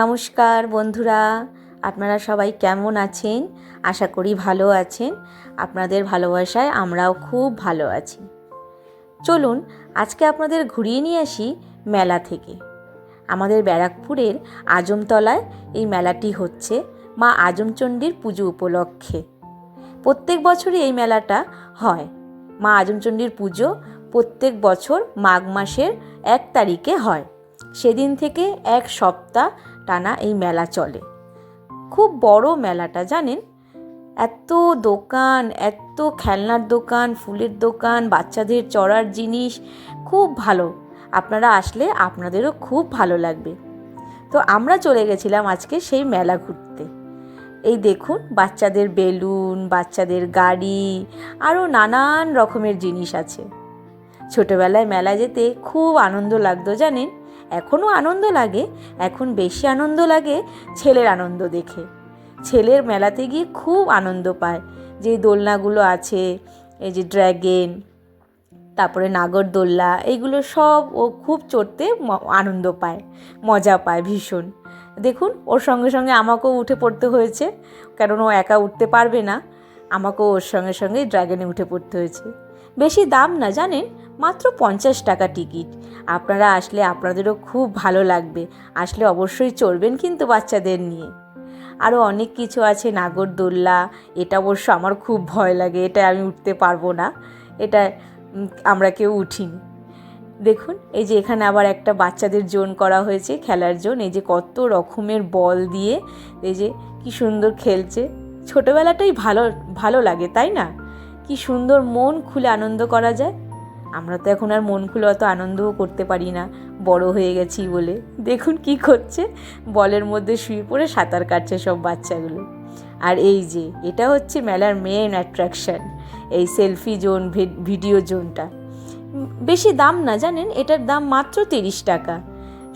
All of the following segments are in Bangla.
নমস্কার বন্ধুরা, আপনারা সবাই কেমন আছেন? আশা করি ভালো আছেন। আপনাদের ভালোবাসায় আমরাও খুব ভালো আছি। চলুন আজকে আপনাদের ঘুরিয়ে নিয়ে আসি মেলা থেকে। আমাদের ব্যারাকপুরের আজমতলায় এই মেলাটি হচ্ছে মা আজমচণ্ডীর পুজো উপলক্ষে। প্রত্যেক বছরই এই মেলাটা হয়। মা আজমচণ্ডীর পুজো প্রত্যেক বছর মাঘ মাসের 1 তারিখে হয়। সেদিন থেকে 1 সপ্তাহ টানা এই মেলা চলে। খুব বড় মেলাটা, জানেন? এত দোকান, এত খেলনার দোকান, ফুলের দোকান, বাচ্চাদের চড়ার জিনিস, খুব ভালো। আপনারা আসলে আপনাদেরও খুব ভালো লাগবে। তো আমরা চলে গেছিলাম আজকে সেই মেলা ঘুরতে। এই দেখুন, বাচ্চাদের বেলুন, বাচ্চাদের গাড়ি, আরও নানান রকমের জিনিস আছে। ছোটোবেলায় মেলা যেতে খুব আনন্দ লাগতো, জানেন? এখনও আনন্দ লাগে। এখন বেশি আনন্দ লাগে ছেলের আনন্দ দেখে। ছেলের মেলাতে গিয়ে খুব আনন্দ পায়। যে দোলনাগুলো আছে, এই যে ড্র্যাগন, তারপরে নাগরদোল্লা, এইগুলো সব ও খুব চড়তে আনন্দ পায়, মজা পায় ভীষণ। দেখুন, ওর সঙ্গে সঙ্গে আমাকেও উঠে পড়তে হয়েছে, কারণ ও একা উঠতে পারবে না। আমাকেও ওর সঙ্গে সঙ্গে ড্র্যাগনে উঠে পড়তে হয়েছে। বেশি দাম না, জানেন? মাত্র 50 টাকা টিকিট। আপনারা আসলে আপনাদেরও খুব ভালো লাগবে। আসলে অবশ্যই চড়বেন কিন্তু বাচ্চাদের নিয়ে। আরও অনেক কিছু আছে, নাগরদোল্লা। এটা অবশ্য আমার খুব ভয় লাগে, এটা আমি উঠতে পারবো না। এটা আমরা কেউ উঠিনি। দেখুন, এই যে এখানে আবার একটা বাচ্চাদের জোন করা হয়েছে, খেলার জোন। এই যে কত রকমের বল দিয়ে এই যে কি সুন্দর খেলছে। ছোটোবেলাটাই ভালো ভালো লাগে, তাই না? কি সুন্দর মন খুলে আনন্দ করা যায়। আমরা তো এখন আর মন খুলে অত আনন্দও করতে পারি না, বড় হয়ে গেছি বলে। দেখুন কি করছে, বলের মধ্যে শুয়ে পড়ে সাঁতার কাটছে সব বাচ্চাগুলো। আর এই যে এটা হচ্ছে মেলার মেন অ্যাট্রাকশন, এই সেলফি জোন, ভিডিও জোনটা। বেশি দাম না, জানেন? এটার দাম মাত্র 30 টাকা।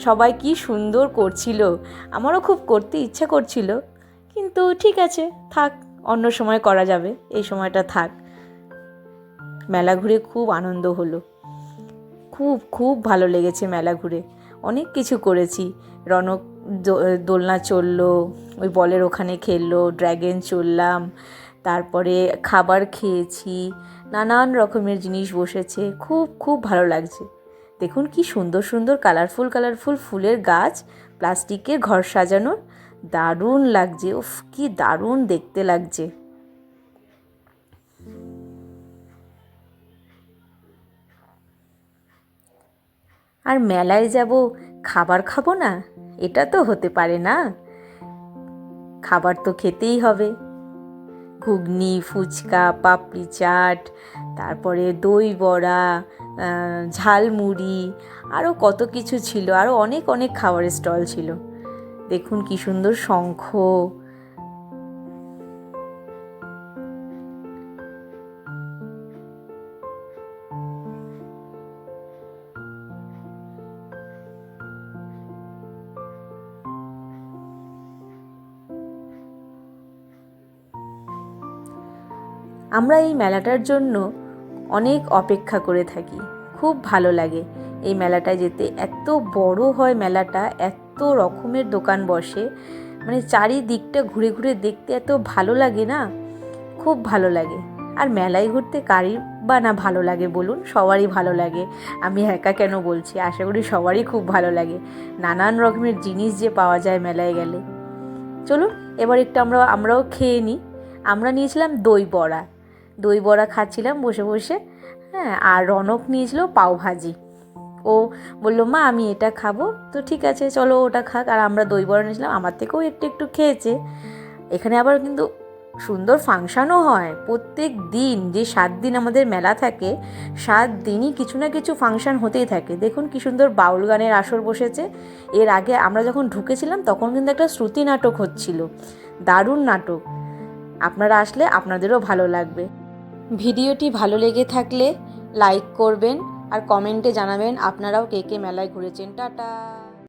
সবাই কি সুন্দর করছিল, আমারও খুব করতে ইচ্ছা করছিল, কিন্তু ঠিক আছে, থাক, অন্য সময় করা যাবে, এই সময়টা থাক। মেলা ঘুরে খুব আনন্দ হলো, খুব খুব ভালো লেগেছে মেলা ঘুরে। অনেক কিছু করেছি। রনক দোলনা চললো, ওই বলের ওখানে খেললো, ড্র্যাগন চললাম, তারপরে খাবার খেয়েছি, নানান রকমের জিনিস বসেছে। খুব খুব ভালো লাগছে। দেখুন কি সুন্দর সুন্দর কালারফুল কালারফুল ফুলের গাছ, প্লাস্টিকের ঘর সাজানোর, দারুণ লাগছে। উফ, কি দারুণ দেখতে লাগছে। আর মেলায় যাব, খাবার খাবো না? এটা তো হতে পারে না। খাবার তো খেতেই হবে। ঘুগনি, ফুচকা, পাপড়ি চাট, তারপরে দই বড়া, ঝালমুড়ি, আরও কত কিছু ছিল। আরও অনেক অনেক খাবারের স্টল ছিল। দেখুন কি সুন্দর শঙ্খ। আমরা এই মেলাটার জন্য অনেক অপেক্ষা করে থাকি। খুব ভালো লাগে এই মেলাটায় যেতে। এত বড় হয় মেলাটা, এত রকমের দোকান বসে, মানে চারিদিকটা ঘুরে ঘুরে দেখতে এত ভালো লাগে না, খুব ভালো লাগে। আর মেলায় ঘুরতে কারই বা না ভালো লাগে বলুন? সবারই ভালো লাগে। আমি একা কেন বলছি, আশা করি সবারই খুব ভালো লাগে। নানান রকমের জিনিস যে পাওয়া যায় মেলায় গেলে। চলুন এবার একটু আমরাও খেয়ে নিই। আমরা নিয়েছিলাম দই বড়া। দই বড়া খাচ্ছিলাম বসে বসে। হ্যাঁ, আর রনক নিয়েছিল পাওভাজি। ও বললো, মা আমি এটা খাবো। তো ঠিক আছে, চলো ওটা খাক। আর আমরা দই বড়া নিয়েছিলাম, আমার থেকেও একটু একটু খেয়েছে। এখানে আবার কিন্তু সুন্দর ফাংশানও হয় প্রত্যেক দিন। যে 7 দিন আমাদের মেলা থাকে, 7 দিনই কিছু না কিছু ফাংশান হতেই থাকে। দেখুন কি সুন্দর বাউল গানের আসর বসেছে। এর আগে আমরা যখন ঢুকেছিলাম তখন কিন্তু একটা শ্রুতি নাটক হচ্ছিল, দারুণ নাটক। আপনারা আসলে আপনাদেরও ভালো লাগবে। ভিডিওটি ভালো লেগে থাকলে লাইক করবেন আর কমেন্টে জানাবেন আপনারাও কে কে মেলায় ঘুরেছেন। টাটা।